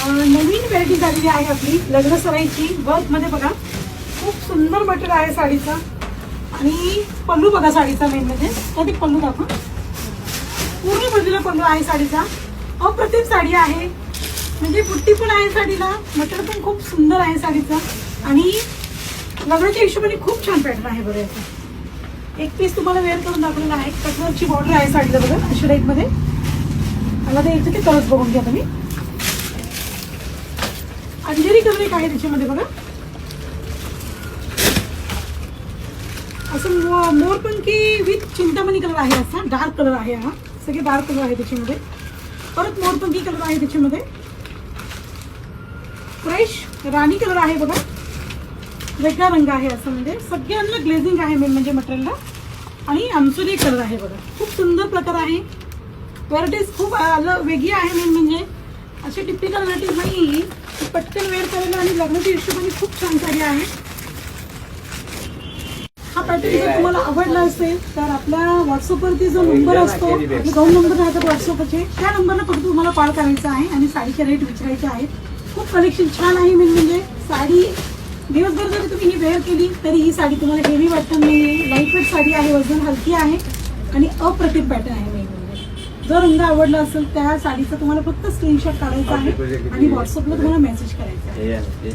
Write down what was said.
नवीन variety झालेली आहे आपली लग्न सराईची वर्क मध्ये बघा. खूप सुंदर मटेरियल आहे साडीचा. आणि पल्लू बघा साडीचा मेन म्हणजे कधी पल्लू दाखवा. पूर्ण बाजूला पल्लू आहे साडीचा. अप्रतिम साडी आहे. म्हणजे बुट्टी पण आहे साडीला. मटेरियल पण खूप सुंदर आहे साडीचा. आणि लग्नाच्या हिशोबाने खूप छान पॅटर्न आहे बघा. याचा एक पीस तुम्हाला वेअर करून दाखवलेला आहे. कटवर्कची बॉर्डर आहे साडीला बघा अशा टाईप मध्ये. मला ते याचे ते कलर्स बघून घ्या तुम्ही. अंजेरी कलर एक आहे त्याच्यामध्ये बघा. असं मोरपंखी विथ चिंतामणी कलर आहे. असा डार्क कलर आहे. हा सगळे डार्क कलर आहे त्याच्यामध्ये. परत मोरपंखी कलर आहे त्याच्यामध्ये. फ्रेश राणी कलर आहे बघा. वेगळा रंग आहे असं म्हणजे सगळ्यांना ग्लेझिंग आहे मेन म्हणजे मटेरियलला. आणि आमसुरी कलर आहे बघा. खूप सुंदर प्रकार आहे. व्हरायटीज खूप वेगळी आहे मेन म्हणजे अशी टिपिकल व्हरायटीज नाही. पटकन वेअर करायला आणि लग्नाच्या हिशोबाने खूप छान साडी आहे. हा पॅटर्न जर तुम्हाला आवडला असेल तर आपल्या व्हॉट्सअपवरती जो नंबर असतो आपले 2 नंबर राहतात व्हॉट्सअपचे त्या नंबरला फक्त तुम्हाला कॉल करायचा आहे आणि साडीचे रेट विचारायचे आहेत. खूप कलेक्शन छान आहे मेन म्हणजे साडी दिवसभर जरी तुम्ही ही वेअर केली तरी ही साडी तुम्हाला हेवी वाटत नाही. लाईटवेट साडी आहे. वजन हलकी आहे आणि अप्रतिम पॅटर्न आहे मेन म्हणजे. जर रंग आवडला असेल त्या साडीचा तुम्हाला फक्त स्क्रीनशॉट काढायचा आहे आणि व्हॉट्सअपला तुम्हाला मेसेज करायचा आहे.